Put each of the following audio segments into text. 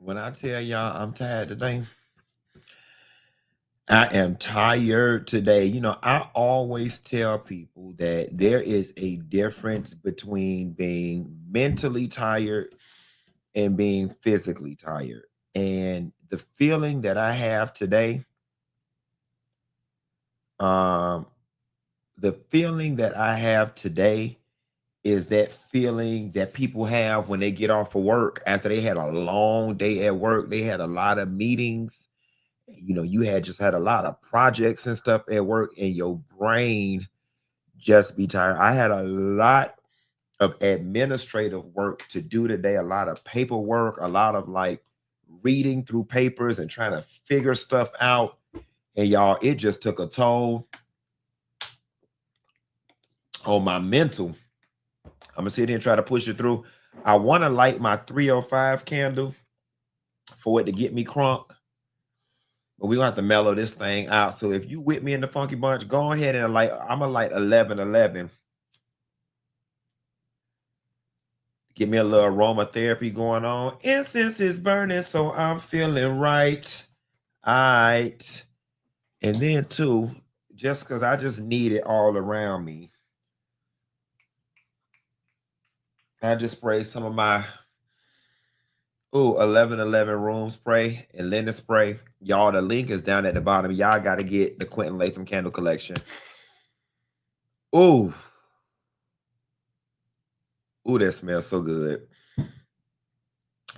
When I tell y'all I'm tired today, I am tired today. I always tell people that there is a difference between being mentally tired and being physically tired. And the feeling that I have today, um, the feeling that I have today is that feeling that people have when they get off of work after they had a long day at work. They had a lot of meetings. You had just had a lot of projects and stuff at work, and your brain just be tired. I had a lot of administrative work to do today, a lot of paperwork, a lot of like reading through papers and trying to figure stuff out. And y'all, it just took a toll on my mental. I'm gonna sit here and try to push it through. I want to light my 305 candle for it to get me crunk, but we're gonna have to mellow this thing out. So if you with me in the funky bunch, go ahead and light. I'm gonna light 1111. Get me a little aromatherapy going on. Incense is burning, so I'm feeling right. All right. And then too, just because I just need it all around me, I just spray some of my 1111 room spray and linen spray. Y'all, the link is down at the bottom. Y'all got to get the Quentin Latham candle collection. Ooh, that smells so good.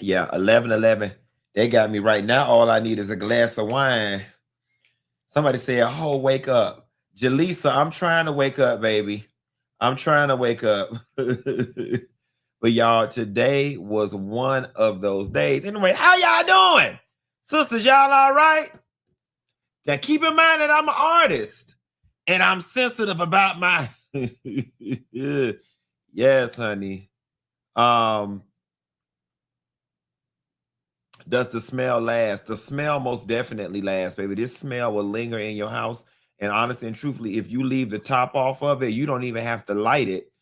Yeah, 1111. They got me right now. All I need is a glass of wine. Somebody said, "Oh, wake up." Jaleesa, I'm trying to wake up, baby. I'm trying to wake up. But y'all, today was one of those days. Anyway, how y'all doing? Sisters, y'all all right? Now keep in mind that I'm an artist and I'm sensitive about my yes, honey. Does the smell last? The smell most definitely lasts, baby. This smell will linger in your house. And honestly and truthfully, if you leave the top off of it, you don't even have to light it.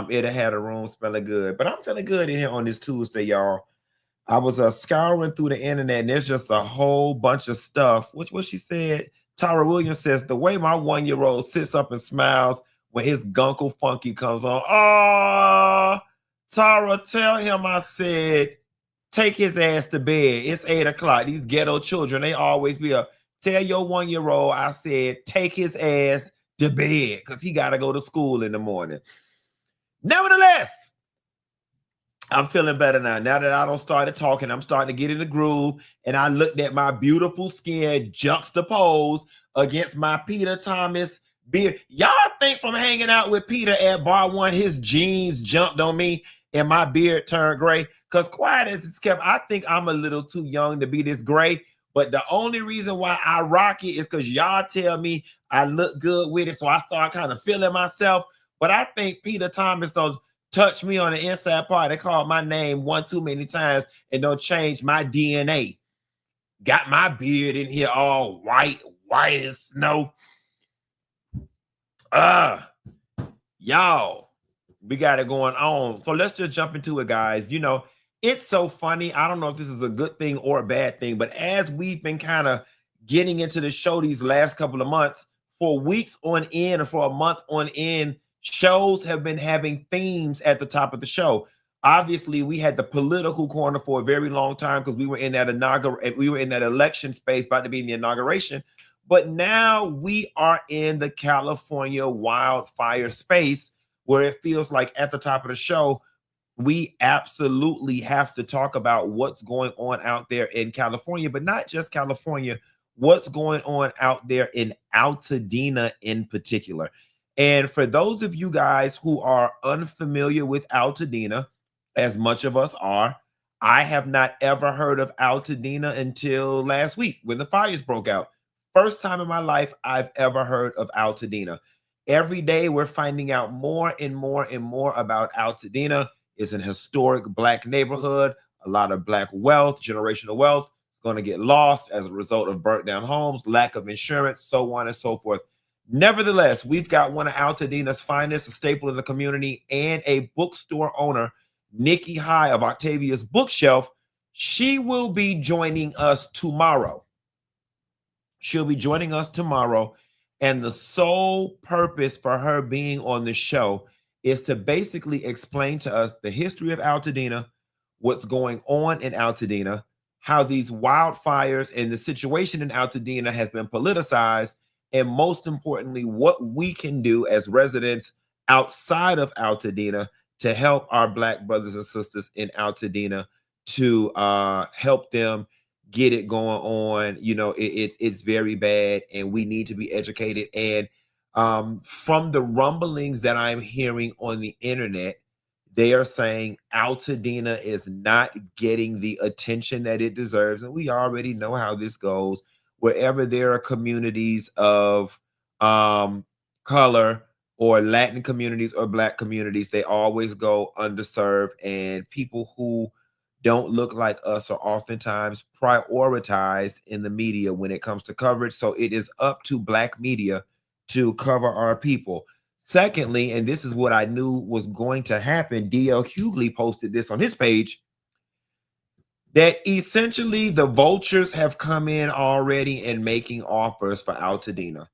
It'll have the room smelling good. But I'm feeling good in here on this Tuesday, y'all. I was scouring through the internet, and there's just a whole bunch of stuff. Which what she said. Tara Williams says the way my 1-year-old sits up and smiles when his gunkle funky comes on. Oh, Tara, tell him I said take his ass to bed. It's 8 o'clock. These ghetto children, they always be up. Tell your 1-year-old I said take his ass to bed because he got to go to school in the morning. Nevertheless, I'm feeling better now. Now that I don't started talking, I'm starting to get in the groove. And I looked at my beautiful skin juxtaposed against my Peter Thomas beard. Y'all think from hanging out with Peter at Bar One, his jeans jumped on me and my beard turned gray? Because quiet as it's kept, I think I'm a little too young to be this gray. But the only reason why I rock it is because y'all tell me I look good with it. So I start kind of feeling myself. But I think Peter Thomas don't touch me on the inside part. They called my name one too many times and don't change my DNA. Got my beard in here all white as snow. Y'all, we got it going on. So let's just jump into it, guys. It's so funny. I don't know if this is a good thing or a bad thing, but as we've been kind of getting into the show these last couple of months, for weeks on end or for a month on end, shows have been having themes at the top of the show. Obviously, we had the political corner for a very long time because we were in that election space about to be in the inauguration. But now we are in the California wildfire space where it feels like at the top of the show, we absolutely have to talk about what's going on out there in California, but not just California, what's going on out there in Altadena in particular. And for those of you guys who are unfamiliar with Altadena, as much of us are, I have not ever heard of Altadena until last week when the fires broke out. First time in my life I've ever heard of Altadena. Every day we're finding out more and more and more about Altadena. It's an historic Black neighborhood, a lot of Black wealth, generational wealth. It's going to get lost as a result of burnt down homes, lack of insurance, so on and so forth. Nevertheless, we've got one of Altadena's finest, a staple in the community, and a bookstore owner, Nikki High of Octavia's Bookshelf, She will be joining us tomorrow. She'll be joining us tomorrow. And the sole purpose for her being on the show is to basically explain to us the history of Altadena, what's going on in Altadena, how these wildfires and the situation in Altadena has been politicized, and most importantly, what we can do as residents outside of Altadena to help our Black brothers and sisters in Altadena to help them get it going on. You know, it's very bad, and we need to be educated. And from the rumblings that I'm hearing on the internet, they are saying Altadena is not getting the attention that it deserves. And we already know how this goes. Wherever there are communities of color or Latin communities or Black communities, they always go underserved. And people who don't look like us are oftentimes prioritized in the media when it comes to coverage. So it is up to Black media to cover our people. Secondly, and this is what I knew was going to happen, D.L. Hughley posted this on his page, that essentially the vultures have come in already and making offers for Altadena.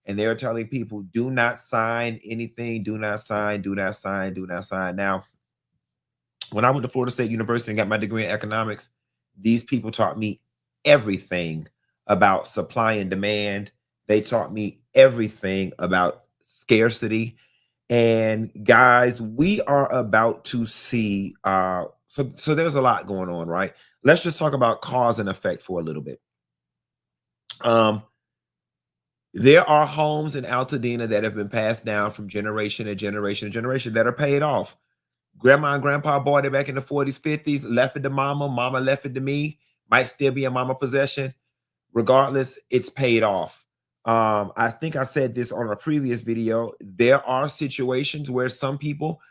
And they're telling people, do not sign anything, do not sign, do not sign, do not sign. Now, when I went to Florida State University and got my degree in economics, these people taught me everything about supply and demand. They taught me everything about scarcity. And guys, we are about to see, so there's a lot going on, right? Let's just talk about cause and effect for a little bit. There are homes in Altadena that have been passed down from generation to generation to generation that are paid off. Grandma and grandpa bought it back in the 40s, 50s, left it to mama, mama left it to me, might still be in mama possession. Regardless, it's paid off. I think I said this on a previous video. There are situations where some people,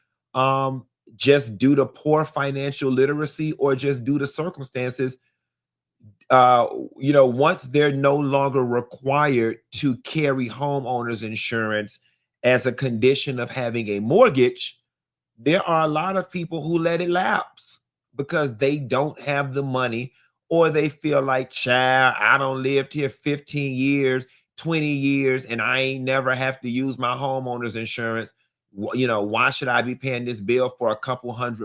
just due to poor financial literacy or just due to circumstances, you know, once they're no longer required to carry homeowners insurance as a condition of having a mortgage, there are a lot of people who let it lapse because they don't have the money, or they feel like, child, I don't lived here 15 years, 20 years, and I ain't never have to use my homeowner's insurance. You know, why should I be paying this bill for a couple $100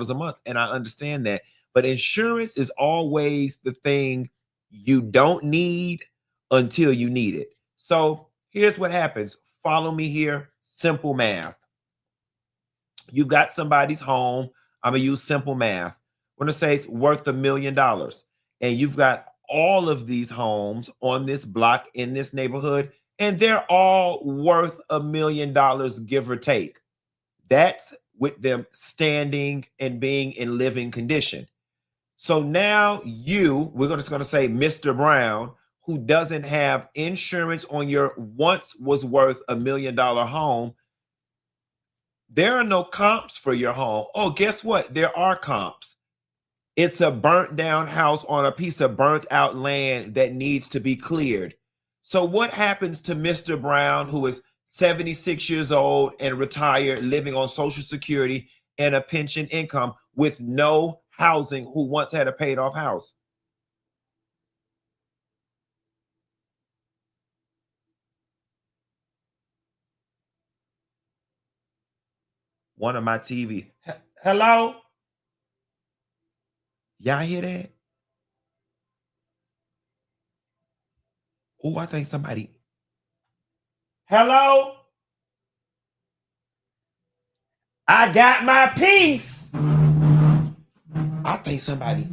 a month? And I understand that. But insurance is always the thing you don't need until you need it. So here's what happens. Follow me here. Simple math. You've got somebody's home. I'm going to use simple math. We're going to say it's worth $1 million. And you've got all of these homes on this block in this neighborhood, and they're all worth $1 million, give or take. That's with them standing and being in living condition. So now we're just going to say Mr. Brown, who doesn't have insurance on your once was worth $1 million home. There are no comps for your home. Oh, guess what? There are comps. It's a burnt down house on a piece of burnt out land that needs to be cleared. So what happens to Mr. Brown, who is 76 years old and retired, living on Social Security and a pension income with no housing, who once had a paid off house? One of my TV. Hello? Y'all hear that? Oh, I think somebody. Hello? I got my piece. I think somebody.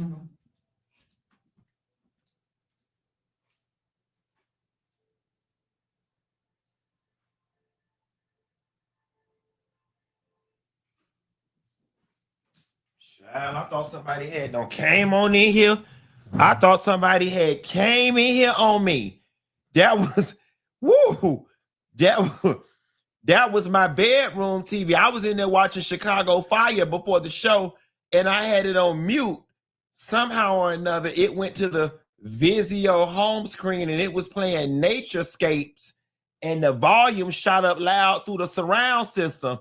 Child, I thought somebody had came on in here. I thought somebody had came in here on me. That was, woo, that was my bedroom TV. I was in there watching Chicago Fire before the show, and I had it on mute. Somehow or another, it went to the Vizio home screen, and it was playing Naturescapes, and the volume shot up loud through the surround system.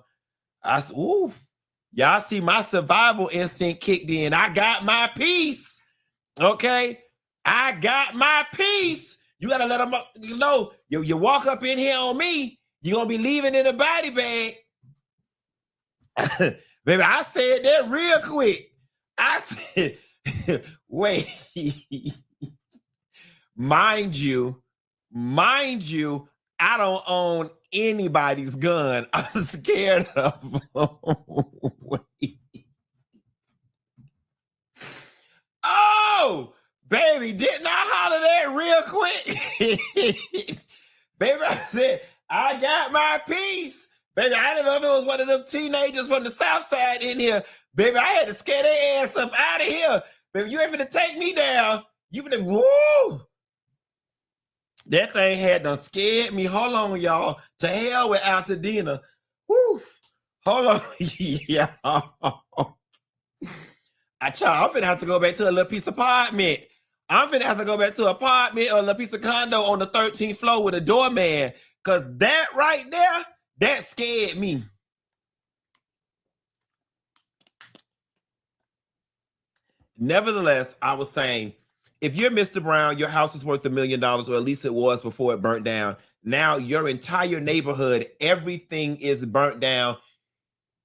I said, ooh. Y'all see my survival instinct kicked in. I got my piece. Okay. I got my piece. You got to let them know. You walk up in here on me, you're going to be leaving in a body bag. Baby, I said that real quick. I said, wait. Mind you, I don't own anybody's gun. I'm scared of them. Oh, baby, didn't I holler that real quick? Baby, I said, I got my piece. Baby, I didn't know if it was one of them teenagers from the South Side in here. Baby, I had to scare their ass up out of here. Baby, you ain't finna take me down. You finna, woo! That thing had done scared me. Hold on, y'all. To hell with Altadena. Woo! Hold on, y'all. I'm finna have to go back to a little piece of apartment. I'm finna have to go back to an apartment or a little piece of condo on the 13th floor with a doorman. Cause that right there, that scared me. Nevertheless, I was saying, if you're Mr. Brown, your house is worth $1 million, or at least it was before it burnt down. Now your entire neighborhood, everything is burnt down.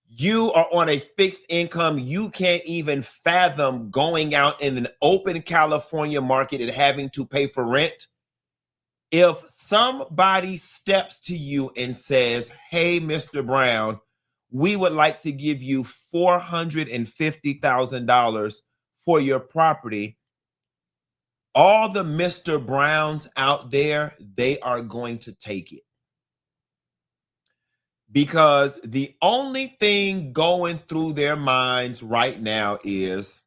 You are on a fixed income. You can't even fathom going out in an open California market and having to pay for rent. If somebody steps to you and says, hey, Mr. Brown, we would like to give you $450,000 for your property, all the Mr. Browns out there, they are going to take it. Because the only thing going through their minds right now is,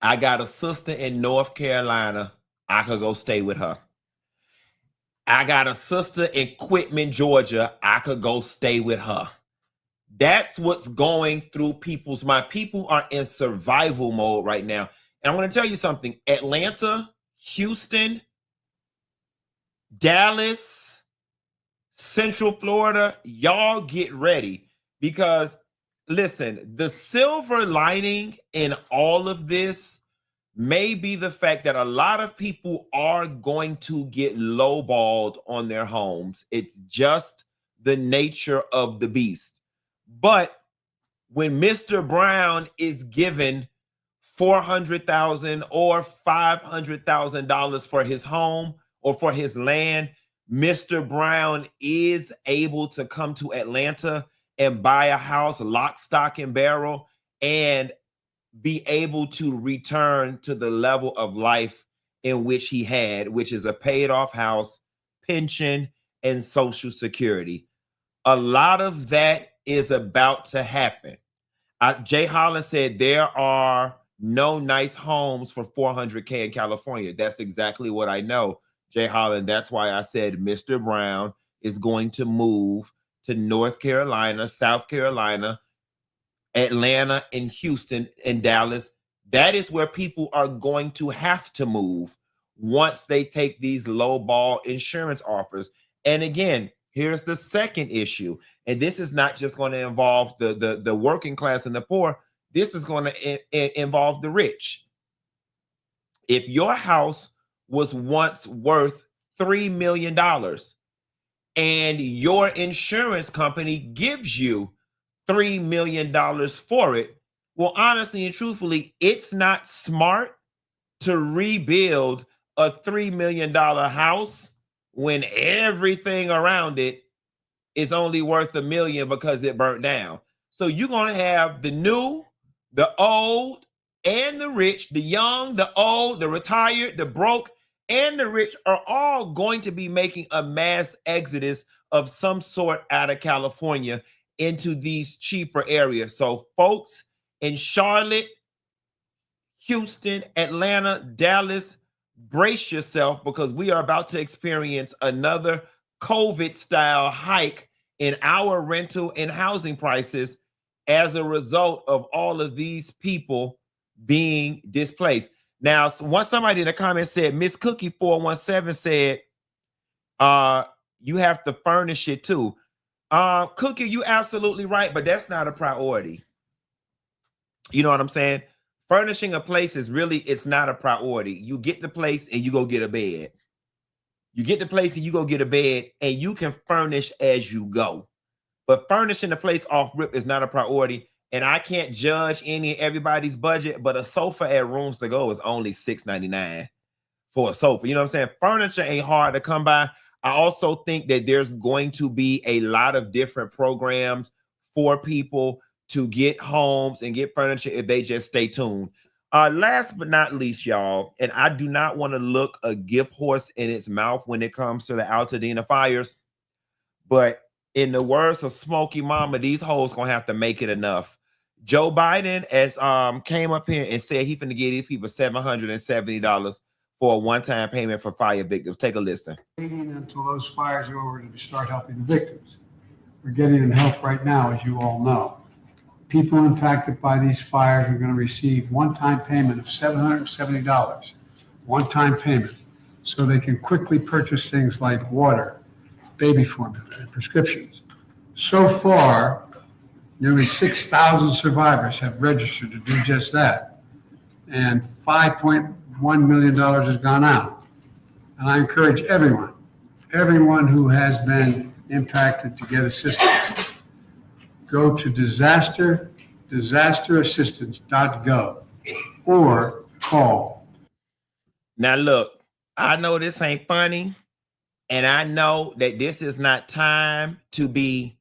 I got a sister in North Carolina. I could go stay with her. I got a sister in Quitman, Georgia. I could go stay with her. That's what's going through people's mind. People are in survival mode right now. And I'm going to tell you something. Atlanta, Houston, Dallas, Central Florida, y'all get ready. Because, listen, the silver lining in all of this may be the fact that a lot of people are going to get lowballed on their homes. It's just the nature of the beast. But when Mr. Brown is given $400,000 or $500,000 for his home or for his land, Mr. Brown is able to come to Atlanta and buy a house, lock, stock, and barrel, and be able to return to the level of life in which he had, which is a paid off house, pension, and Social Security. A lot of that is about to happen. Jay Holland said there are no nice homes for $400K in California. That's exactly what I know, Jay Holland. That's why I said Mr. Brown is going to move to North Carolina, South Carolina, Atlanta, and Houston, and Dallas. That is where people are going to have to move once they take these low ball insurance offers. And again, here's the second issue. And this is not just going to involve the working class and the poor. This is going to involve the rich. If your house was once worth $3 million and your insurance company gives you $3 million for it, well, honestly and truthfully, it's not smart to rebuild a $3 million house when everything around it is only worth $1 million because it burnt down. So you're going to have the new, the old, and the rich, the young, the old, the retired, the broke, and the rich are all going to be making a mass exodus of some sort out of California into these cheaper areas. So folks in Charlotte, Houston, Atlanta, Dallas, brace yourself, because we are about to experience another COVID-style hike in our rental and housing prices as a result of all of these people being displaced. Now, once somebody in the comments said, Miss Cookie 417 said, you have to furnish it too. Cookie, you absolutely right, but that's not a priority. You know what I'm saying? Furnishing a place is really, it's not a priority. You get the place and you go get a bed. You get the place and you go get a bed, and you can furnish as you go. But furnishing the place off rip is not a priority. And I can't judge everybody's budget, but a sofa at Rooms to Go is only $6.99 for a sofa. You know what I'm saying? Furniture ain't hard to come by. I also think that there's going to be a lot of different programs for people to get homes and get furniture if they just stay tuned. Last but not least, y'all, and I do not want to look a gift horse in its mouth when it comes to the Altadena fires, but in the words of Smokey Mama, these hoes gonna have to make it enough. Joe Biden came up here and said he finna give these people $770 for a one-time payment for fire victims. Take a listen. Until those fires are over to start helping the victims. We're getting them help right now, as you all know. People impacted by these fires are going to receive one-time payment of $770, one-time payment, so they can quickly purchase things like water, baby formula, and prescriptions. So far, nearly 6,000 survivors have registered to do just that, and $5.1 million has gone out. And I encourage everyone who has been impacted to get assistance. Go to disasterassistance.gov or call. Now look, I know this ain't funny, and I know that this is not time to be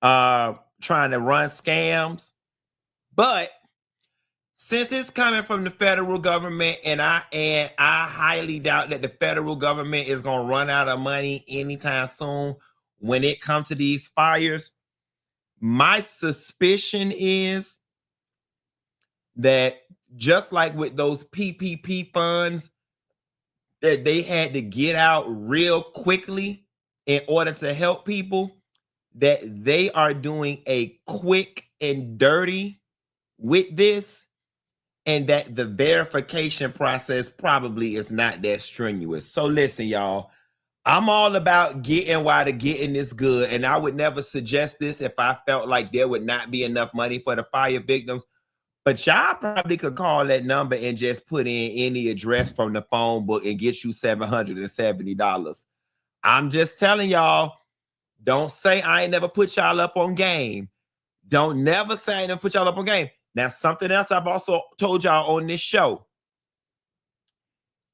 trying to run scams, but since it's coming from the federal government, and I highly doubt that the federal government is gonna run out of money anytime soon when it comes to these fires, my suspicion is that just like with those PPP funds that they had to get out real quickly in order to help people, that they are doing a quick and dirty with this, and that the verification process probably is not that strenuous. So listen, y'all, I'm all about getting while the getting is good, and I would never suggest this if I felt like there would not be enough money for the fire victims. But y'all probably could call that number and just put in any address from the phone book and get you $770. I'm just telling y'all, don't say I ain't never put y'all up on game. Don't never say I ain't never put y'all up on game. Now, something else I've also told y'all on this show.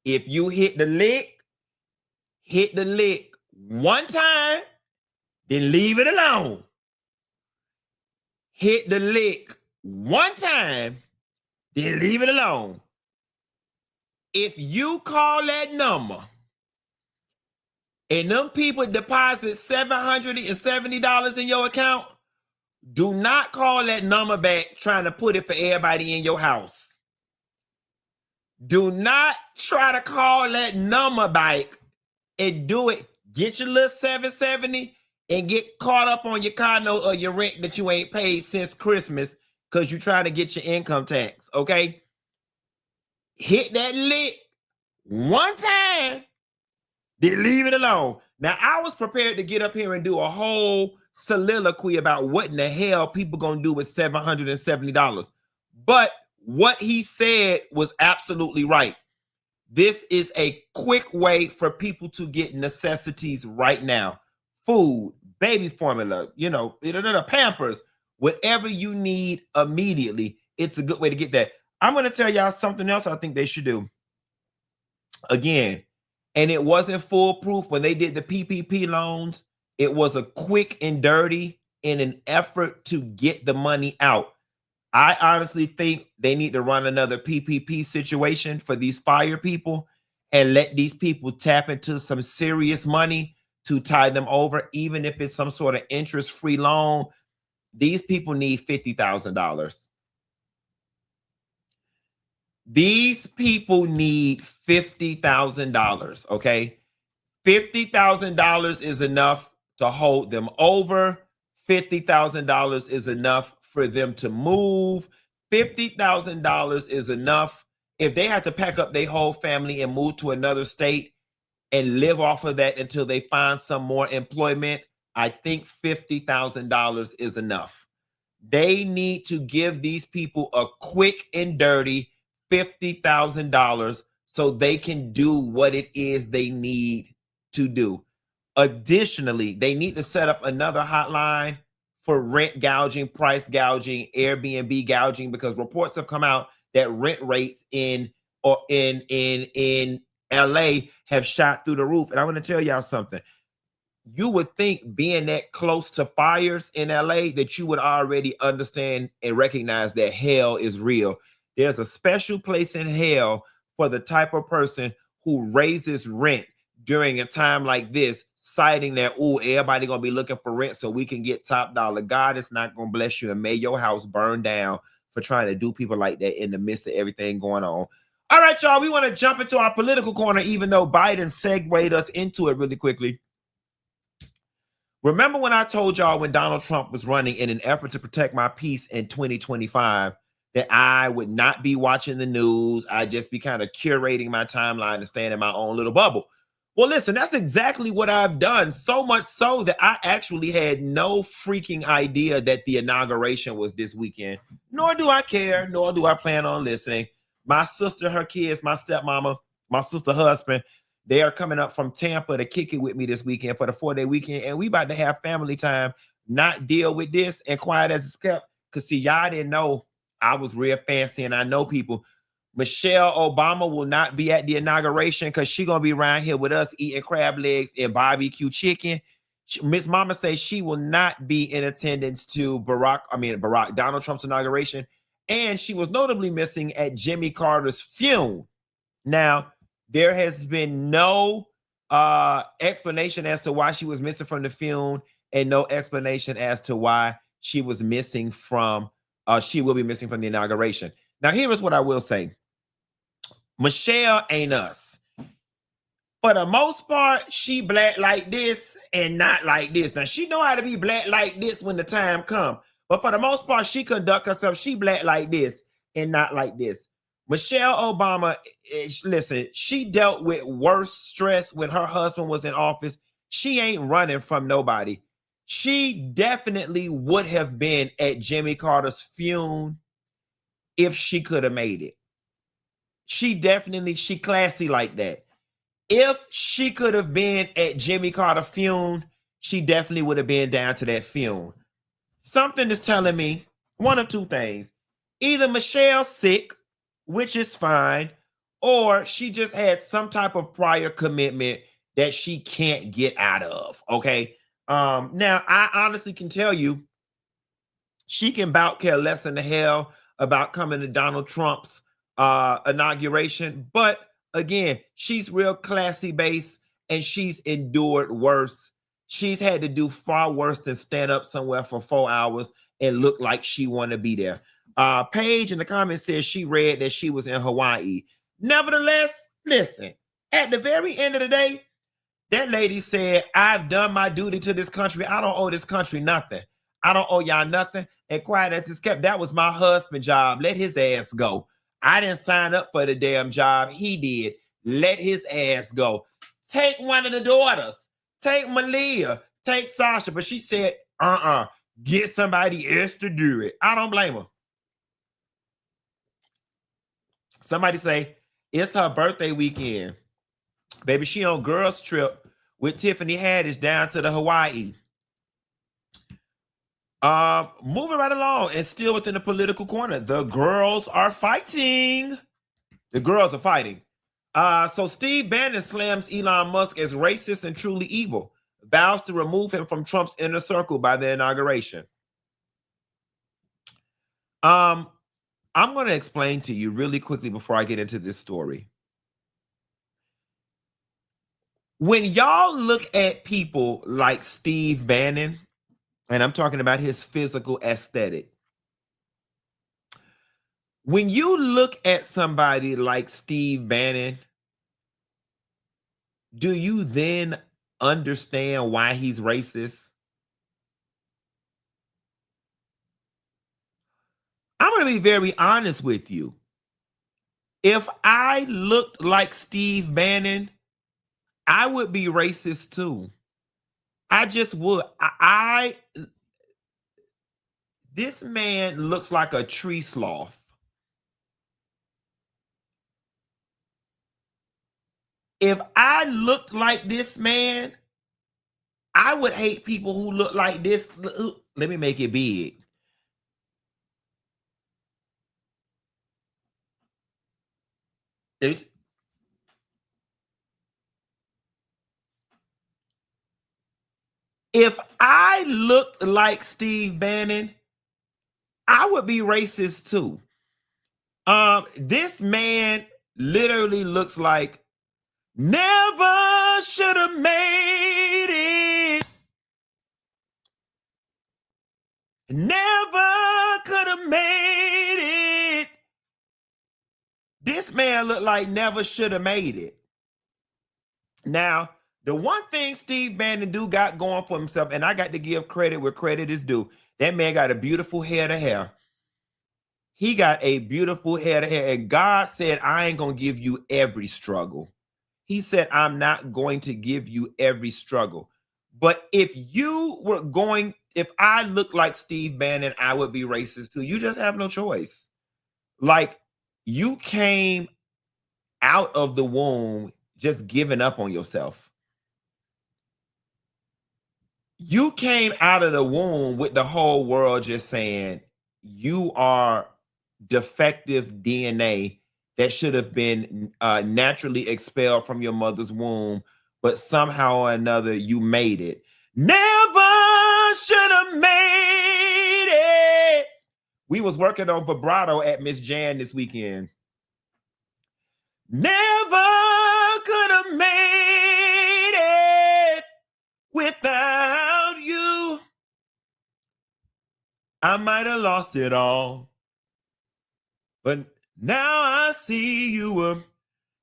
If you hit the lick one time, then leave it alone. Hit the lick one time, then leave it alone. If you call that number and them people deposit $770 in your account, do not call that number back trying to put it for everybody in your house. Do not try to call that number back and do it. Get your little $770 and get caught up on your car note or your rent that you ain't paid since Christmas because you're trying to get your income tax, okay? Hit that lick one time, then leave it alone. Now, I was prepared to get up here and do a whole soliloquy about what in the hell people gonna do with $770. But what he said was absolutely right. This is a quick way for people to get necessities right now. Food, baby formula, Pampers, whatever you need immediately. It's a good way to get that. I'm going to tell y'all something else I think they should do. Again, and it wasn't foolproof when they did the PPP loans. It was a quick and dirty in an effort to get the money out. I honestly think they need to run another PPP situation for these fire people and let these people tap into some serious money to tie them over, even if it's some sort of interest-free loan. These people need $50,000. These people need $50,000, okay? $50,000 is enough to hold them over. $50,000 is enough for them to move. $50,000 is enough if they have to pack up their whole family and move to another state and live off of that until they find some more employment. I think $50,000 is enough. They need to give these people a quick and dirty $50,000 so they can do what it is they need to do. Additionally, they need to set up another hotline for rent gouging, price gouging, Airbnb gouging, because reports have come out that rent rates in LA have shot through the roof. And I want to tell y'all something. You would think, being that close to fires in LA, that you would already understand and recognize that hell is real. There's a special place in hell for the type of person who raises rent during a time like this, citing that, oh, everybody gonna be looking for rent so we can get top dollar. God is not gonna bless you and may your house burn down for trying to do people like that in the midst of everything going on. All right, y'all, we want to jump into our political corner, even though Biden segued us into it really quickly. Remember when I told y'all, when Donald Trump was running in an effort to protect my peace in 2025, that I would not be watching the news. I'd just be kind of curating my timeline and staying in my own little bubble. Well, listen, that's exactly what I've done. So much so that I actually had no freaking idea that the inauguration was this weekend. Nor do I care, nor do I plan on listening. My sister, her kids, my stepmama, my sister husband, they are coming up from Tampa to kick it with me this weekend for the 4-day weekend. And we about to have family time, not deal with this and quiet as it's kept. Because see, y'all didn't know I was real fancy and I know people. Michelle Obama will not be at the inauguration because she's going to be around here with us eating crab legs and barbecue chicken. Miss Mama says she will not be in attendance to Donald Trump's inauguration. And she was notably missing at Jimmy Carter's funeral. Now, there has been no explanation as to why she was missing from the funeral, and no explanation as to why she was missing from, she will be missing from the inauguration. Now, here is what I will say. Michelle ain't us. For the most part, she black like this and not like this. Now, she know how to be black like this when the time comes. But for the most part, she conduct herself, she black like this and not like this. Michelle Obama, listen, she dealt with worse stress when her husband was in office. She ain't running from nobody. She definitely would have been at Jimmy Carter's funeral if she could have made it. She classy like that. If she could have been at Jimmy Carter's funeral, she definitely would have been down to that funeral. Something is telling me one of two things. Either Michelle's sick, which is fine, or she just had some type of prior commitment that she can't get out of, okay? Now, I honestly can tell you, she can about care less than the hell about coming to Donald Trump's inauguration, but again, she's real classy based, and she's endured worse. She's had to do far worse than stand up somewhere for 4 hours and look like she want to be there. Paige in the comments says she read that she was in Hawaii. Nevertheless, listen, at the very end of the day, that lady said, I've done my duty to this country. I don't owe this country nothing. I don't owe y'all nothing. And quiet as it's kept, that was my husband's job. Let his ass go. I didn't sign up for the damn job. He did. Let his ass go. Take one of the daughters. Take Malia. Take Sasha. But she said, get somebody else to do it. I don't blame her. Somebody say, it's her birthday weekend. Baby, she on girls trip with Tiffany Haddish down to the Hawaii. Moving right along and still within the political corner. The girls are fighting. The girls are fighting. So Steve Bannon slams Elon Musk as racist and truly evil. Vows to remove him from Trump's inner circle by the inauguration. I'm going to explain to you really quickly before I get into this story. When y'all look at people like Steve Bannon, and I'm talking about his physical aesthetic. When you look at somebody like Steve Bannon, do you then understand why he's racist? I'm going to be very honest with you. If I looked like Steve Bannon, I would be racist too. I just would. This man looks like a tree sloth. If I looked like this man, I would hate people who look like this. Let me make it big. If I looked like Steve Bannon, I would be racist too. This man literally looks like never should have made it. Never could have made it. This man looked like never should have made it. Now, the one thing Steve Bannon do got going for himself, and I got to give credit where credit is due, that man got a beautiful head of hair. He got a beautiful head of hair, and God said, I ain't going to give you every struggle. He said, I'm not going to give you every struggle. But if I look like Steve Bannon, I would be racist too. You just have no choice. Like, you came out of the womb just giving up on yourself. You came out of the womb with the whole world just saying you are defective DNA that should have been naturally expelled from your mother's womb, but somehow or another you made it. Never should have made it. We was working on vibrato at Miss Jan this weekend. Never could have made it without you. I might have lost it all, but now I see you were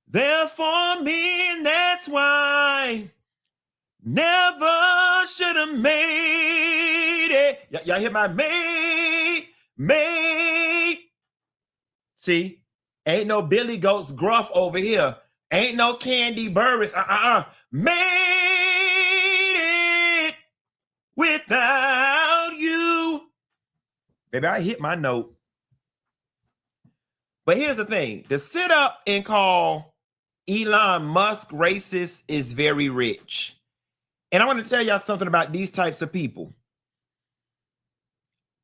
there for me, and that's why never should have made it. Y'all hear my made? See? Ain't no Billy Goat's gruff over here. Ain't no Candy Burris. Made it without you. Baby, I hit my note. But here's the thing. To sit up and call Elon Musk racist is very rich. And I want to tell y'all something about these types of people.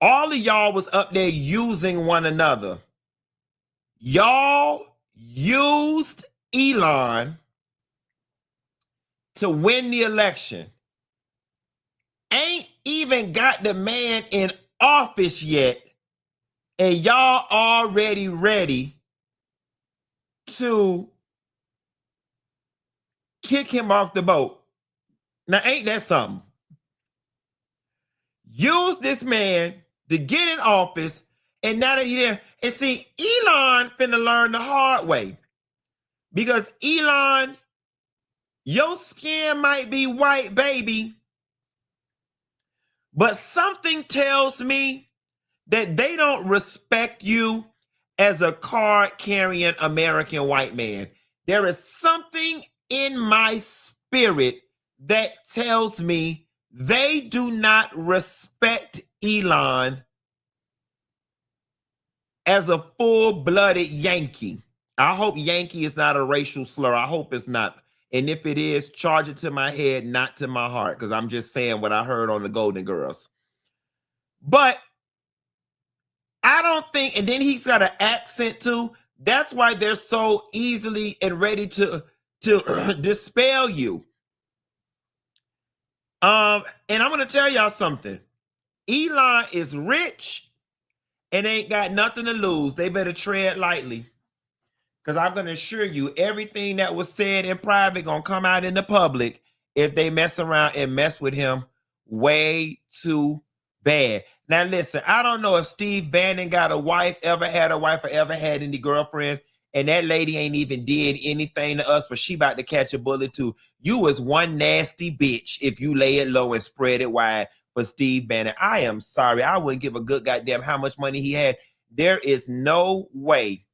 All of y'all was up there using one another. Y'all used Elon to win the election. Ain't even got the man in office yet, and y'all already ready to kick him off the boat. Now, ain't that something? Use this man to get in office, and now that he's there, and see, Elon finna learn the hard way. Because Elon, your skin might be white, baby, but something tells me that they don't respect you as a card-carrying American white man. There is something in my spirit that tells me they do not respect Elon as a full-blooded Yankee. I hope Yankee is not a racial slur. I hope it's not. And if it is, charge it to my head, not to my heart, because I'm just saying what I heard on the Golden Girls. But I don't think, and then he's got an accent too. That's why they're so easily and ready to dispel you. And I'm going to tell y'all something. Elon is rich and ain't got nothing to lose. They better tread lightly. Because I'm going to assure you, everything that was said in private going to come out in the public if they mess around and mess with him way too bad. Now, listen, I don't know if Steve Bannon got a wife, ever had a wife, or ever had any girlfriends, and that lady ain't even did anything to us, but she about to catch a bullet too. You was one nasty bitch if you lay it low and spread it wide for Steve Bannon. I am sorry. I wouldn't give a good goddamn how much money he had. There is no way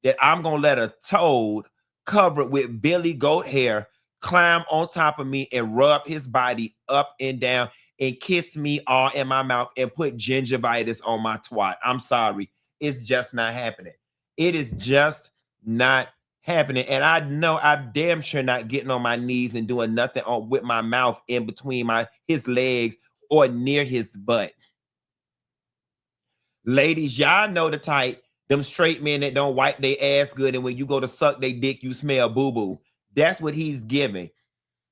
that I'm going to let a toad covered with Billy Goat hair climb on top of me and rub his body up and down and kiss me all in my mouth and put gingivitis on my twat. I'm sorry. It's just not happening. It is just not happening. And I know I'm damn sure not getting on my knees and doing nothing with my mouth in between his legs or near his butt. Ladies, y'all know the type, them straight men that don't wipe their ass good, and when you go to suck their dick, you smell boo-boo. That's what he's giving.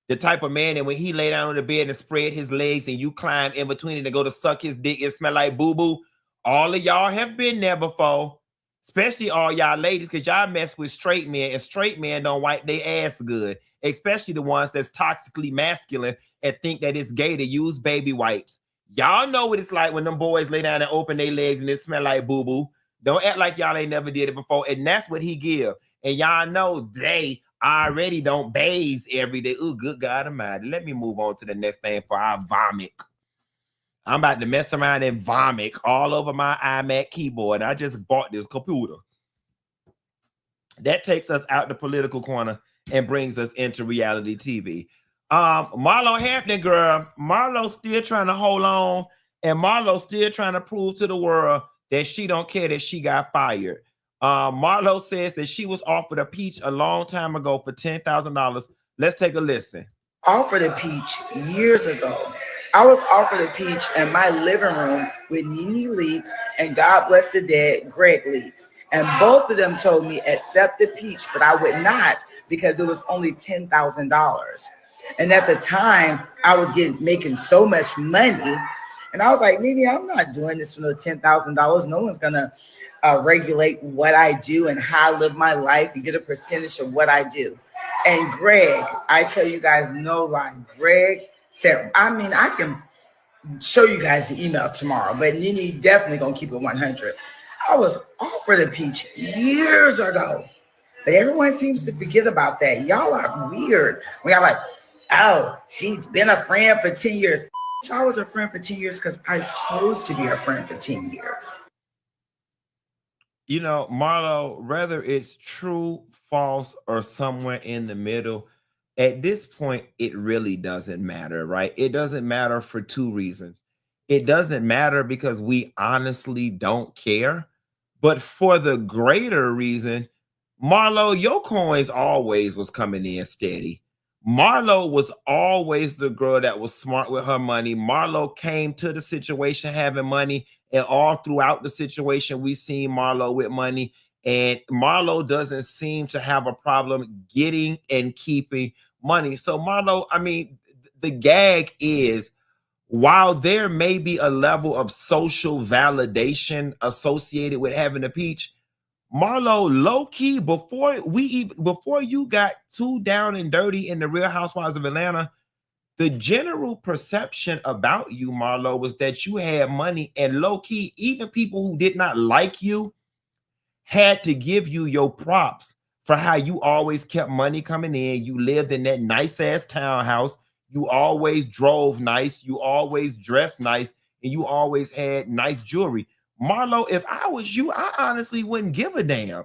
The type of man that when he lay down on the bed and spread his legs and you climb in between it and go to suck his dick, it smell like boo-boo. All of y'all have been there before, especially all y'all ladies, because y'all mess with straight men, and straight men don't wipe their ass good, especially the ones that's toxically masculine and think that it's gay to use baby wipes. Y'all know what it's like when them boys lay down and open their legs and it smell like boo-boo. Don't act like y'all ain't never did it before. And that's what he give. And y'all know they already don't bathe every day. Oh, good God Almighty. Let me move on to the next thing for our vomit. I'm about to mess around and vomit all over my iMac keyboard. I just bought this computer. That takes us out the political corner and brings us into reality TV. Marlo Hampton, girl. Marlo still trying to hold on, and Marlo still trying to prove to the world that she don't care that she got fired. Marlo says that she was offered a peach a long time ago for $10,000. Let's take a listen. Offered a peach years ago. I was offered a peach in my living room with Nene Leaks and God bless the dead, Greg Leaks. And both of them told me accept the peach, but I would not because it was only $10,000. And at the time, I was making so much money. And I was like, Nene, I'm not doing this for no $10,000. No one's going to regulate what I do and how I live my life and get a percentage of what I do. And Greg, I tell you guys no lie, Greg said, I mean, I can show you guys the email tomorrow, but Nene definitely going to keep it 100. I was offered a peach years ago, but everyone seems to forget about that. Y'all are weird. When y'all like, oh, she's been a friend for 10 years. I was a friend for 10 years because I chose to be a friend for 10 years. You know, Marlo, whether it's true, false, or somewhere in the middle, at this point, it really doesn't matter, right? It doesn't matter for two reasons. It doesn't matter because we honestly don't care. But for the greater reason, Marlo, your coins always was coming in steady. Marlo was always the girl that was smart with her money. Marlo came to the situation having money, and all throughout the situation, we seen Marlo with money. And Marlo doesn't seem to have a problem getting and keeping money. So Marlo, I mean, the gag is, while there may be a level of social validation associated with having a peach, Marlo, low key, before you got too down and dirty in the Real Housewives of Atlanta, the general perception about you, Marlo, was that you had money, and low key, even people who did not like you had to give you your props for how you always kept money coming in. You lived in that nice ass townhouse. You always drove nice. You always dressed nice, and you always had nice jewelry. Marlo, if I was you, I honestly wouldn't give a damn,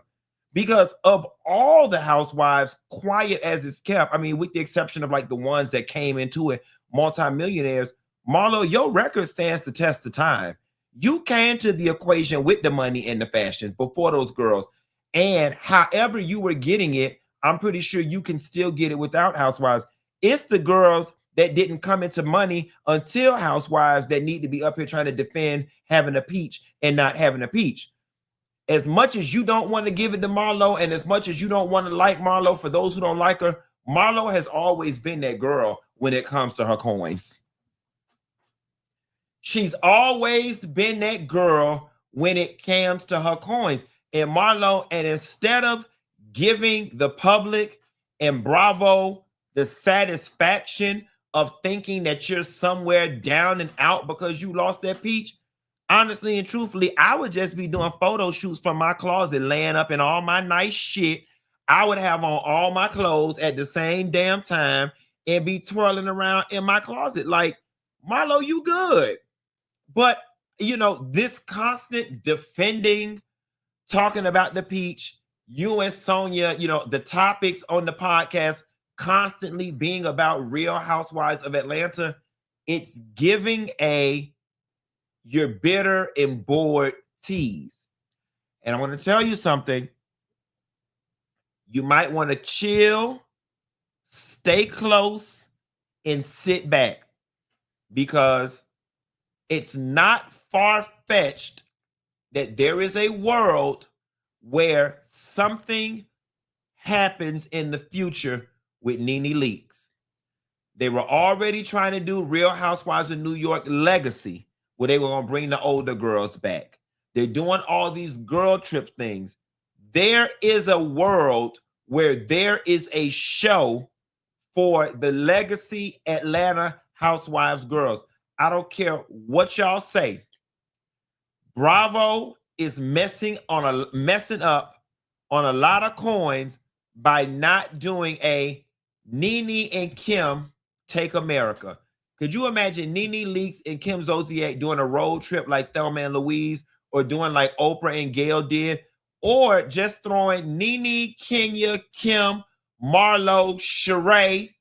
because of all the housewives, quiet as it's kept, I mean, with the exception of like the ones that came into it, multimillionaires, Marlo, your record stands the test of time. You came to the equation with the money and the fashions before those girls. And however you were getting it, I'm pretty sure you can still get it without housewives. It's the girls that didn't come into money until housewives that need to be up here trying to defend having a peach and not having a peach. As much as you don't want to give it to Marlo, and as much as you don't want to like Marlo, for those who don't like her, Marlo has always been that girl when it comes to her coins. She's always been that girl when it comes to her coins. And Marlo, and instead of giving the public and Bravo the satisfaction of thinking that you're somewhere down and out because you lost that peach, honestly and truthfully, I would just be doing photo shoots from my closet, laying up in all my nice shit. I would have on all my clothes at the same damn time and be twirling around in my closet. Like, Marlo, you good. But, you know, this constant defending, talking about the peach, you and Sonia, you know, the topics on the podcast constantly being about Real Housewives of Atlanta, it's giving a you're bitter and bored tease. And I want to tell you something. You might want to chill, stay close, and sit back, because it's not far-fetched that there is a world where something happens in the future with Nene Leakes. They were already trying to do Real Housewives of New York Legacy, where they were going to bring the older girls back. They're doing all these girl trip things. There is a world where there is a show for the Legacy Atlanta Housewives girls. I don't care what y'all say. Bravo is messing up on a lot of coins by not doing a Nene and Kim Take America. Could you imagine Nene Leakes and Kim Zolciak doing a road trip like Thelma and Louise, or doing like Oprah and Gayle did, or just throwing Nene, Kenya, Kim, Marlo, Sheree,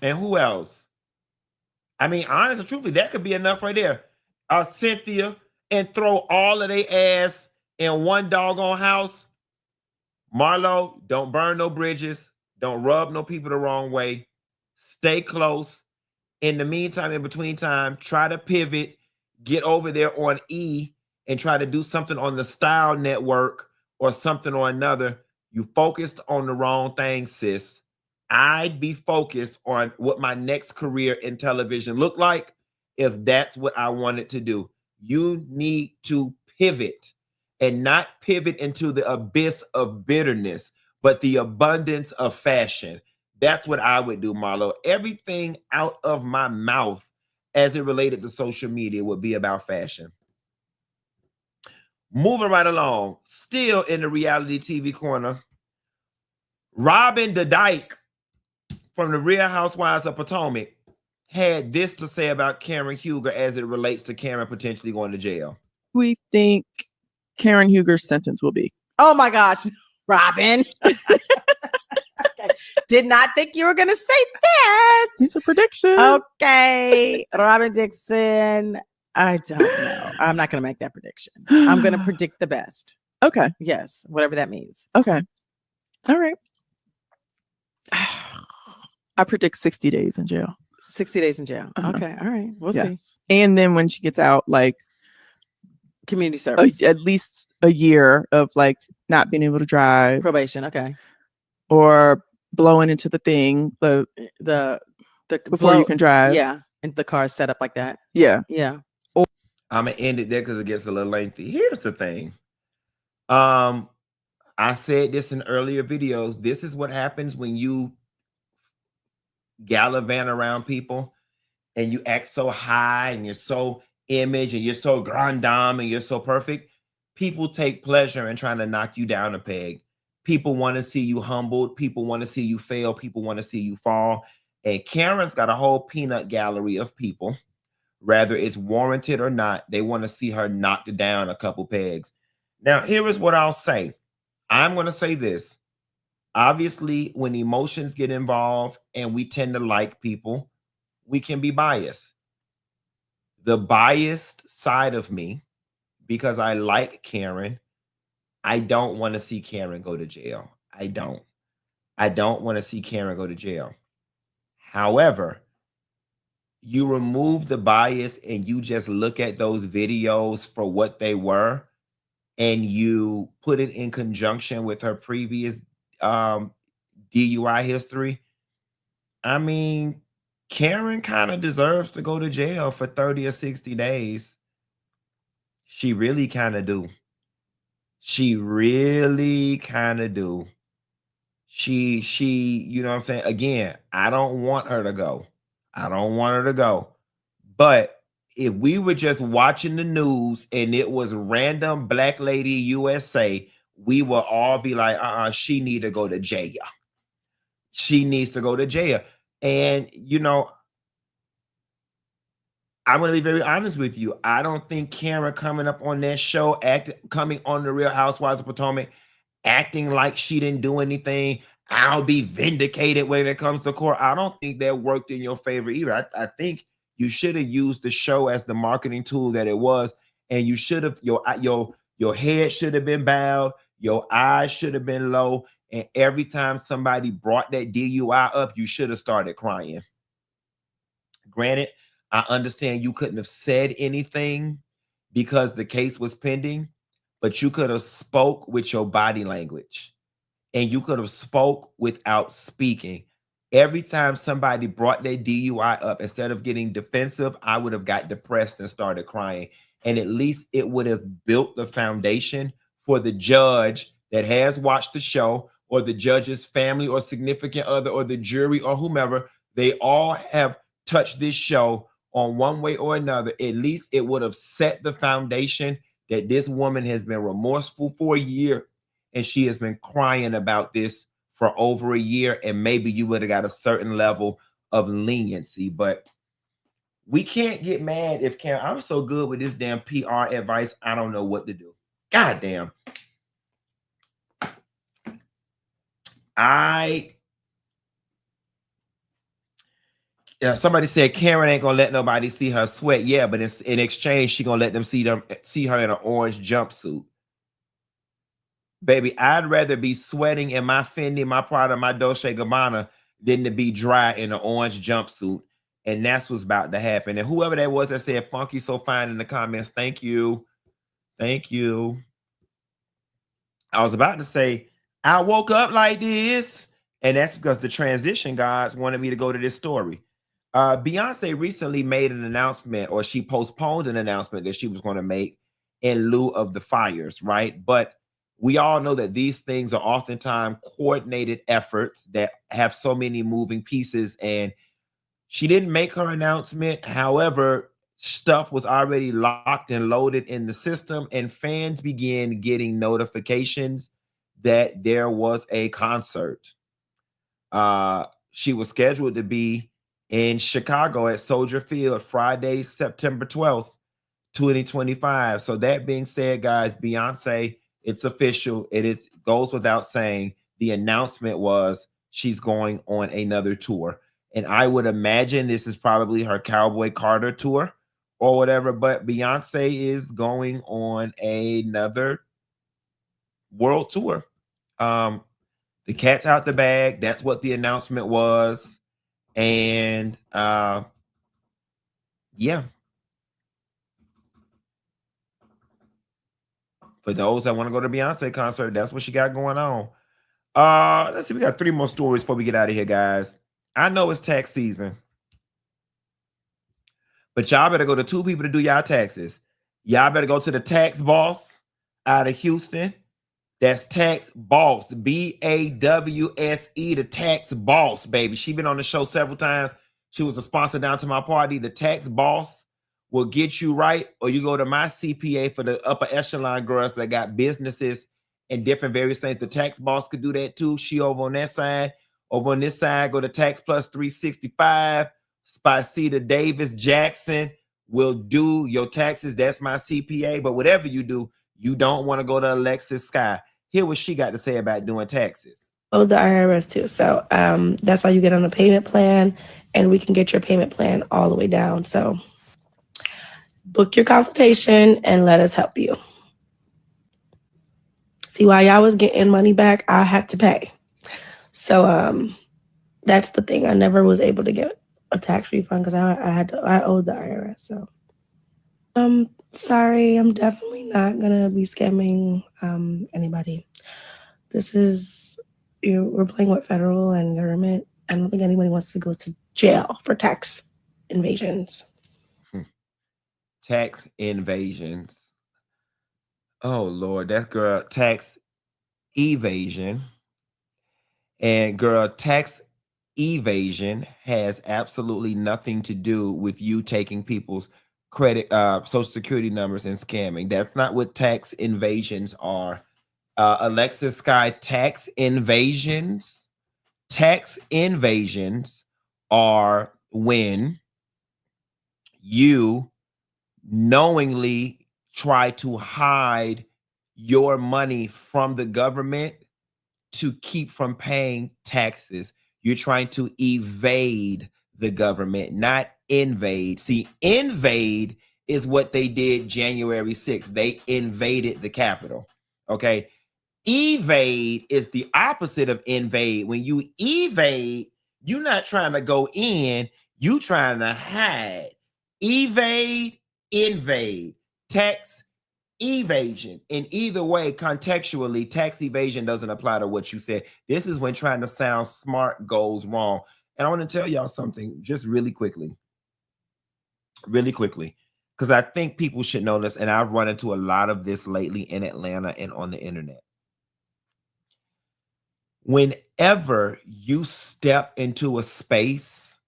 and who else? I mean, honestly, truthfully, that could be enough right there. Cynthia, and throw all of their ass in one doggone house. Marlo, don't burn no bridges. Don't rub no people the wrong way. Stay close. In the meantime, in between time, try to pivot, get over there on E and try to do something on the Style Network or something or another. You focused on the wrong thing, sis. I'd be focused on what my next career in television looked like if that's what I wanted to do. You need to pivot, and not pivot into the abyss of bitterness, but the abundance of fashion. That's what I would do, Marlo. Everything out of my mouth as it related to social media would be about fashion. Moving right along, still in the reality TV corner, Robyn the Dyke from the Real Housewives of Potomac had this to say about Karen Huger as it relates to Karen potentially going to jail. We think Karen Huger's sentence will be. Oh my gosh, Robyn. Okay. Did not think you were going to say that. It's a prediction. Okay, Robyn Dixon. I don't know. I'm not going to make that prediction. I'm going to predict the best. Okay. Yes, whatever that means. Okay. All right. I predict 60 days in jail. 60 days in jail. Uh-huh. Okay. All right. We'll see. Yes. And then when she gets out, like Community service. at least a year of like not being able to drive, Probation. Okay. or blowing into the thing The before you can drive. Yeah. And the car is set up like that. Yeah. Yeah. I'm gonna end it there because it gets a little lengthy. Here's the thing. I said this in earlier videos. This is what happens when you gallivant around people and you act so high and you're so image and you're so grand dame and you're so perfect. People take pleasure in trying to knock you down a peg. People want to see you humbled. People want to see you fail. People want to see you fall. And Karen's got a whole peanut gallery of people. Whether it's warranted or not, they want to see her knocked down a couple pegs. Now, here is what I'll say. I'm going to say this. Obviously, when emotions get involved and we tend to like people, we can be biased. The biased side of me, because I like Karen, I don't want to see Karen go to jail. I don't want to see Karen go to jail. However, you remove the bias and you just look at those videos for what they were, and you put it in conjunction with her previous DUI history. I mean, Karen kind of deserves to go to jail for 30 or 60 days. She really kind of do. She really kind of do. She, you know what I'm saying? Again, I don't want her to go. I don't want her to go. But if we were just watching the news and it was random Black Lady USA, we will all be like, she need to go to jail. She needs to go to jail. And, you know, I'm going to be very honest with you. I don't think Karen coming up on that show, coming on the Real Housewives of Potomac, acting like she didn't do anything. I'll be vindicated when it comes to court. I don't think that worked in your favor either. I think you should have used the show as the marketing tool that it was, and you should have your head should have been bowed, your eyes should have been low, and every time somebody brought that DUI up, you should have started crying. Granted, I understand you couldn't have said anything because the case was pending, but you could have spoke with your body language. And you could have spoke without speaking. Every time somebody brought their DUI up, instead of getting defensive, I would have got depressed and started crying. And at least it would have built the foundation for the judge that has watched the show, or the judge's family or significant other, or the jury or whomever. They all have touched this show on one way or another. At least it would have set the foundation that this woman has been remorseful for a year, and she has been crying about this for over a year, and maybe you would have got a certain level of leniency. But we can't get mad if I'm so good with this damn PR advice, I don't know what to do. God damn. Somebody said Karen ain't gonna let nobody see her sweat. Yeah, but in exchange, she gonna let them see her in an orange jumpsuit. Baby, I'd rather be sweating in my Fendi, my Prada, my Dolce & Gabbana than to be dry in an orange jumpsuit. And that's what's about to happen. And whoever that was that said funky so fine in the comments, thank you. Thank you. I was about to say, I woke up like this. And that's because the transition gods wanted me to go to this story. Beyonce recently made an announcement, or she postponed an announcement that she was going to make in lieu of the fires, right? But we all know that these things are oftentimes coordinated efforts that have so many moving pieces, and she didn't make her announcement. However, stuff was already locked and loaded in the system, and fans began getting notifications that there was a concert. She was scheduled to be in Chicago at Soldier Field Friday, September 12th, 2025. So that being said, guys, Beyonce, it's official. It goes without saying. The announcement was she's going on another tour. And I would imagine this is probably her Cowboy Carter tour or whatever. But Beyonce is going on another world tour. The cat's out the bag. That's what the announcement was. And yeah. For those that want to go to Beyonce concert, that's what she got going on. Let's see. We got 3 more stories before we get out of here, guys. I know it's tax season, but y'all better go to 2 people to do y'all taxes. Y'all better go to the tax boss out of Houston. That's Tax Boss, BAWSE, the Tax Boss, baby. She been on the show several times. She was a sponsor down to my party. The Tax Boss will get you right, or you go to my CPA for the upper echelon girls that got businesses and different various things. The Tax Boss could do that too. She over on that side. Over on this side, go to Tax Plus 365. Spicita Davis Jackson will do your taxes. That's my CPA. But whatever you do, you don't want to go to Alexis Sky. Hear what she got to say about doing taxes. Oh, the IRS too. So that's why you get on a payment plan, and we can get your payment plan all the way down. So book your consultation and let us help you. See, while y'all was getting money back, I had to pay. So that's the thing. I never was able to get a tax refund because I owed the IRS. So sorry, I'm definitely not gonna be scamming anybody. We're playing with federal and government. I don't think anybody wants to go to jail for tax invasions. Tax invasions. Oh Lord, that girl, tax evasion. And girl, tax evasion has absolutely nothing to do with you taking people's credit, social security numbers and scamming. That's not what tax invasions are. Alexis Sky, tax invasions are when you knowingly try to hide your money from the government to keep from paying taxes. You're trying to evade the government, not invade. See, invade is what they did January 6th. They invaded the Capitol. Okay. Evade is the opposite of invade. When you evade, you're not trying to go in, you trying to hide. Evade, invade, tax evasion. In either way, contextually, tax evasion doesn't apply to what you said. This is when trying to sound smart goes wrong. And I want to tell y'all something just really quickly, because I think people should know this. And I've run into a lot of this lately in Atlanta and on the internet. Whenever you step into a space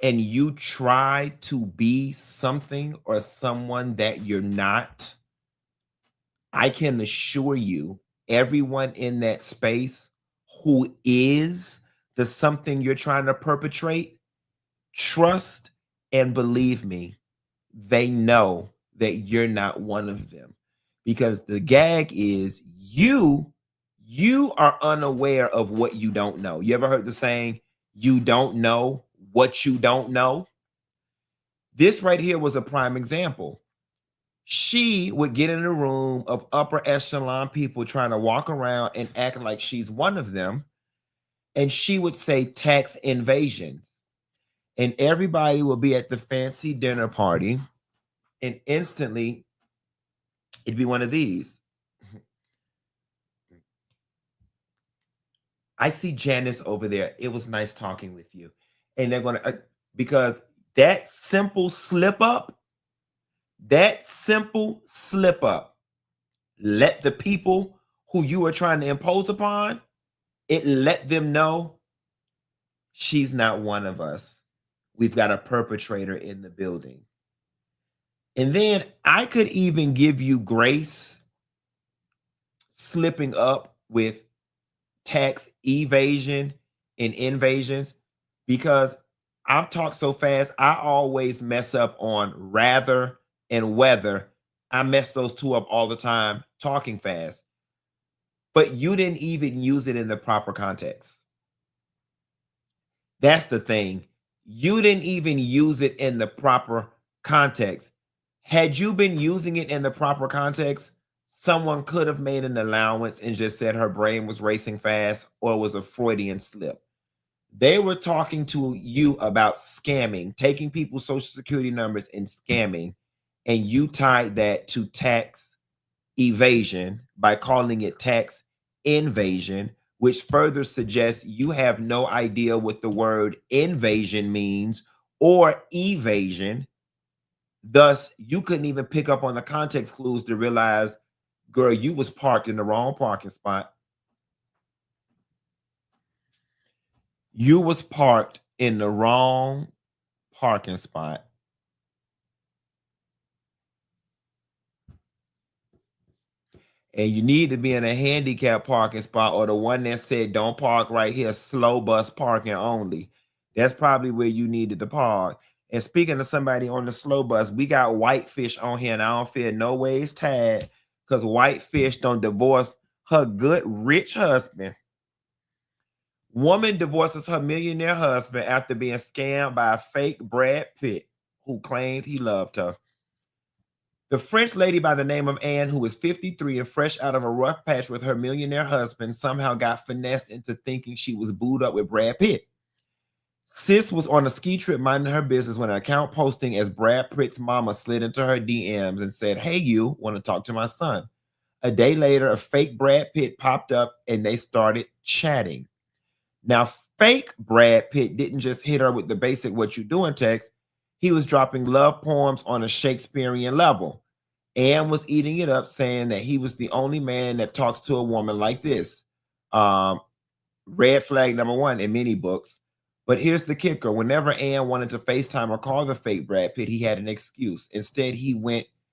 and you try to be something or someone that you're not, I can assure you, everyone in that space who is the something you're trying to perpetrate, trust and believe me, they know that you're not one of them. Because the gag is you are unaware of what you don't know. You ever heard the saying, you don't know what you don't know? This right here was a prime example. She would get in a room of upper echelon people trying to walk around and act like she's one of them. And she would say tax invasions. And everybody will be at the fancy dinner party. And instantly, it'd be one of these. I see Janice over there. It was nice talking with you. And they're going to, because that simple slip up, let the people who you are trying to impose upon, it let them know she's not one of us. We've got a perpetrator in the building. And then I could even give you grace slipping up with tax evasion and invasions, because I've talked so fast, I always mess up on rather and whether. I mess those two up all the time talking fast. But you didn't even use it in the proper context. That's the thing. You didn't even use it in the proper context. Had you been using it in the proper context, someone could have made an allowance and just said her brain was racing fast or it was a Freudian slip. They were talking to you about scamming, taking people's social security numbers and scamming, and you tied that to tax evasion by calling it tax invasion, which further suggests you have no idea what the word invasion means or evasion. Thus, you couldn't even pick up on the context clues to realize, girl, you was parked in the wrong parking spot. You was parked in the wrong parking spot. And you need to be in a handicap parking spot or the one that said don't park right here, slow bus parking only. That's probably where you needed to park. And speaking of somebody on the slow bus, we got Whitefish on here, and I don't feel no ways tired because Whitefish don't divorce her good rich husband. Woman divorces her millionaire husband after being scammed by a fake Brad Pitt who claimed he loved her. The French lady by the name of Anne, who is 53 and fresh out of a rough patch with her millionaire husband, somehow got finessed into thinking she was booed up with Brad Pitt. Sis was on a ski trip minding her business when an account posting as Brad Pitt's mama slid into her DMs and said, "Hey, you want to talk to my son?" A day later, a fake Brad Pitt popped up and they started chatting. Now, fake Brad Pitt didn't just hit her with the basic "what you doing" text. He was dropping love poems on a Shakespearean level. Anne was eating it up, saying that he was the only man that talks to a woman like this. Red flag number one in many books. But here's the kicker. Whenever Anne wanted to FaceTime or call the fake Brad Pitt, he had an excuse. Instead, he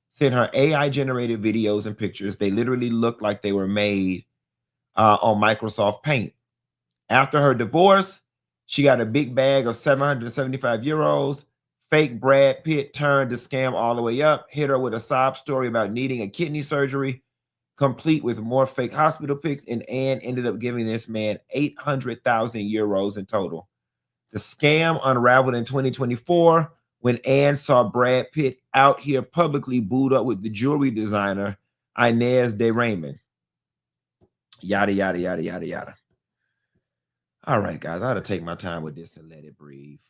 sent her AI-generated videos and pictures. They literally looked like they were made on Microsoft Paint. After her divorce, she got a big bag of 775 euros. Fake Brad Pitt turned the scam all the way up, hit her with a sob story about needing a kidney surgery. complete with more fake hospital pics, and Anne ended up giving this man 800,000 euros in total. The scam unraveled in 2024 when Anne saw Brad Pitt out here publicly booed up with the jewelry designer Inez de Raymond. Yada, yada, yada, yada, yada. All right, guys, I ought to take my time with this and let it breathe.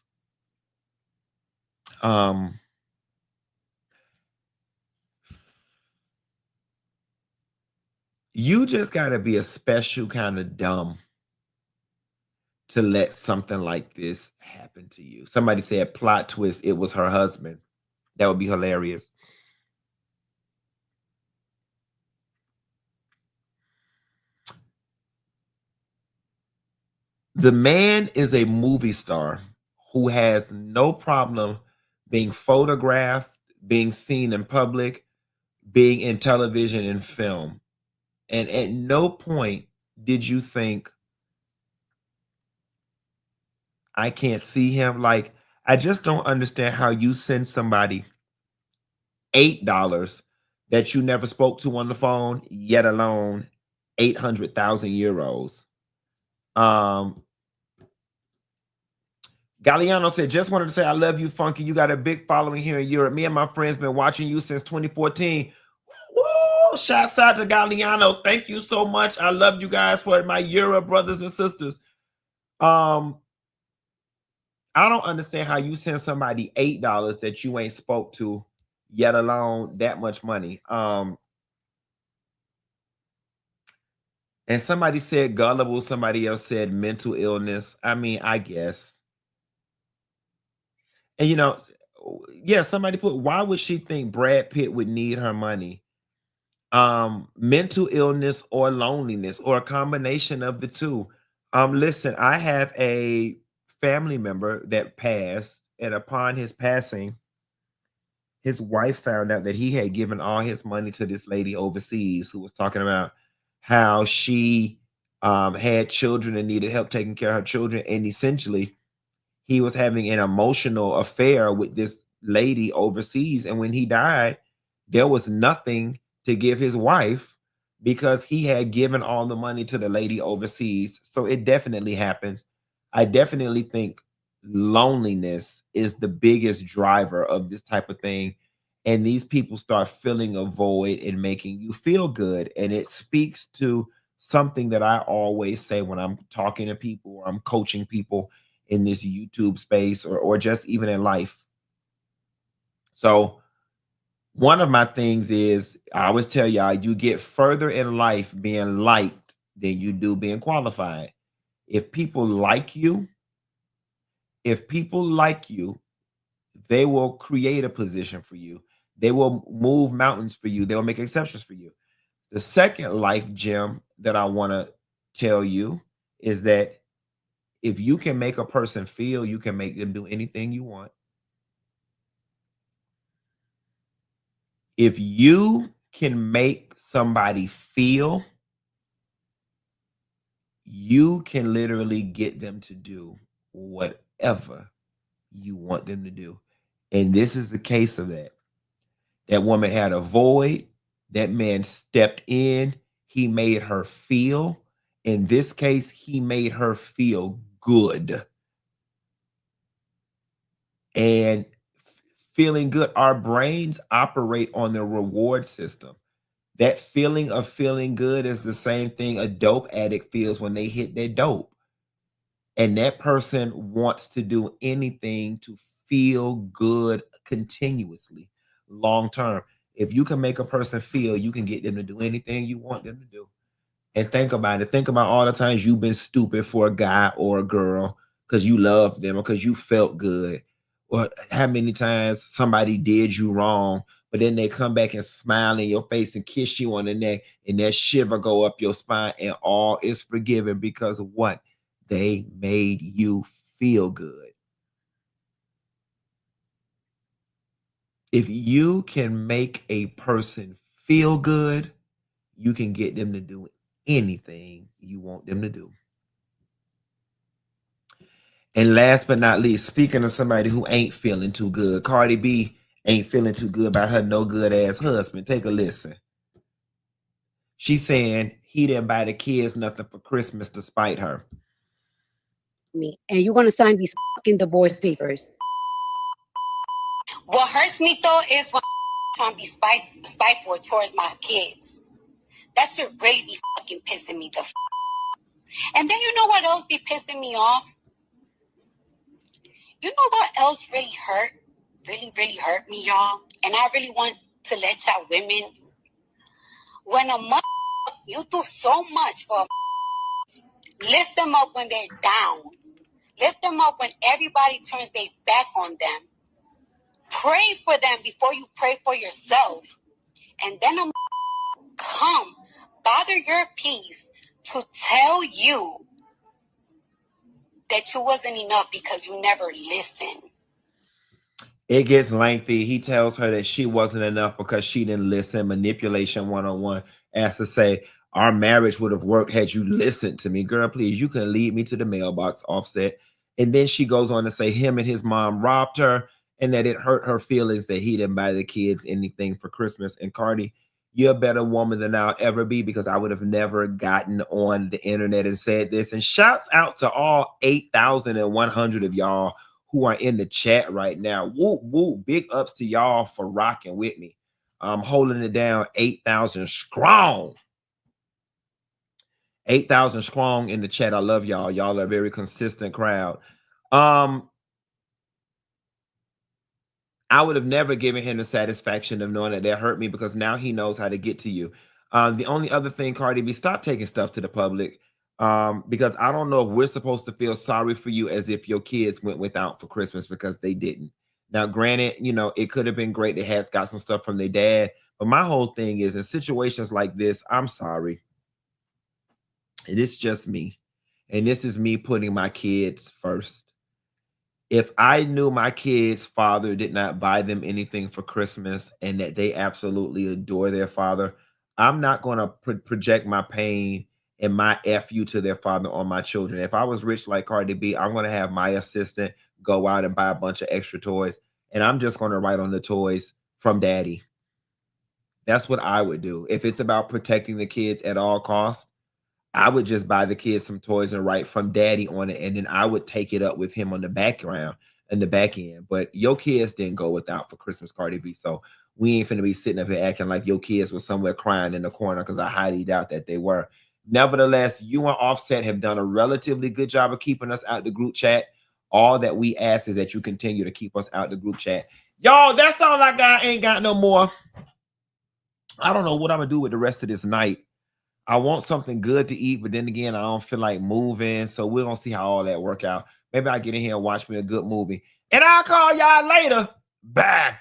You just got to be a special kind of dumb to let something like this happen to you. Somebody said plot twist, it was her husband. That would be hilarious. The man is a movie star who has no problem being photographed, being seen in public, being in television and film. And at no point did you think, I can't see him. Like, I just don't understand how you send somebody $8 that you never spoke to on the phone, yet alone 800,000 euros. Galliano said, just wanted to say I love you, Funky. You got a big following here in Europe. Me and my friends been watching you since 2014. Woo! Shouts out to Galliano. Thank you so much. I love you guys for my Europe brothers and sisters. I don't understand how you send somebody $8 that you ain't spoke to, yet alone that much money. And somebody said gullible. Somebody else said mental illness. I mean, I guess. And, you know, yeah, somebody put, why would she think Brad Pitt would need her money? Mental illness or loneliness or a combination of the two. Listen, I have a family member that passed, and upon his passing, his wife found out that he had given all his money to this lady overseas who was talking about how she had children and needed help taking care of her children. And essentially, he was having an emotional affair with this lady overseas. And when he died, there was nothing to give his wife because he had given all the money to the lady overseas. So it definitely happens. I definitely think loneliness is the biggest driver of this type of thing. And these people start filling a void and making you feel good. And it speaks to something that I always say when I'm talking to people or I'm coaching people in this YouTube space or just even in life. So one of my things is, I always tell y'all, you get further in life being liked than you do being qualified. If people like you, they will create a position for you. They will move mountains for you. They will make exceptions for you. The second life gem that I want to tell you is that if you can make a person feel, you can make them do anything you want. If you can make somebody feel, you can literally get them to do whatever you want them to do. And this is the case of that. That woman had a void. That man stepped in. He made her feel. In this case, he made her feel good. And feeling good, our brains operate on the reward system. That feeling of feeling good is the same thing a dope addict feels when they hit their dope. And that person wants to do anything to feel good continuously, long term. If you can make a person feel, you can get them to do anything you want them to do. And think about it. Think about all the times you've been stupid for a guy or a girl because you loved them or because you felt good. Or how many times somebody did you wrong, but then they come back and smile in your face and kiss you on the neck, and that shiver go up your spine, and all is forgiven because of what? They made you feel good. If you can make a person feel good, you can get them to do anything you want them to do. And last but not least, speaking of somebody who ain't feeling too good, Cardi B ain't feeling too good about her no good ass husband. Take a listen. She's saying he didn't buy the kids nothing for Christmas to spite her. Me, and you're gonna sign these fucking divorce papers. What hurts me though is when trying to be spiteful towards my kids. That should really be fucking pissing me the f. And then you know what else be pissing me off? You know what else really hurt? Really hurt me, y'all. And I really want to let y'all women. When a mother, you do so much for lift them up when they're down. Lift them up when everybody turns their back on them. Pray for them before you pray for yourself. And then a come bother your peace to tell you that you wasn't enough because you never listened. It gets lengthy. He tells her that she wasn't enough because she didn't listen. Manipulation 101. As to say, our marriage would have worked had you listened to me. Girl, please, you can lead me to the mailbox, Offset. And then she goes on to say him and his mom robbed her and that it hurt her feelings that he didn't buy the kids anything for Christmas. And Cardi, you're a better woman than I'll ever be because I would have never gotten on the internet and said this. And shouts out to all 8,100 of y'all who are in the chat right now. Whoop, whoop. Big ups to y'all for rocking with me. I'm holding it down 8,000 strong. 8,000 strong in the chat. I love y'all. Y'all are a very consistent crowd. I would have never given him the satisfaction of knowing that hurt me because now he knows how to get to you. The only other thing, Cardi B, stop taking stuff to the public because I don't know if we're supposed to feel sorry for you as if your kids went without for Christmas because they didn't. Now, granted, you know, it could have been great. They had got some stuff from their dad. But my whole thing is in situations like this, I'm sorry. It's just me. And this is me putting my kids first. If I knew my kids' father did not buy them anything for Christmas and that they absolutely adore their father, I'm not going to project my pain and my FU to their father on my children. If I was rich like Cardi B, I'm going to have my assistant go out and buy a bunch of extra toys. And I'm just going to write on the toys from daddy. That's what I would do. If it's about protecting the kids at all costs, I would just buy the kids some toys and write from daddy on it. And then I would take it up with him on the background and the back end. But your kids didn't go without for Christmas, Cardi B. So we ain't finna be sitting up here acting like your kids were somewhere crying in the corner because I highly doubt that they were. Nevertheless, you and Offset have done a relatively good job of keeping us out the group chat. All that we ask is that you continue to keep us out the group chat. Y'all, that's all I got. Ain't got no more. I don't know what I'm going to do with the rest of this night. I want something good to eat, but then again, I don't feel like moving. So we're going to see how all that work out. Maybe I'll get in here and watch me a good movie. And I'll call y'all later. Bye.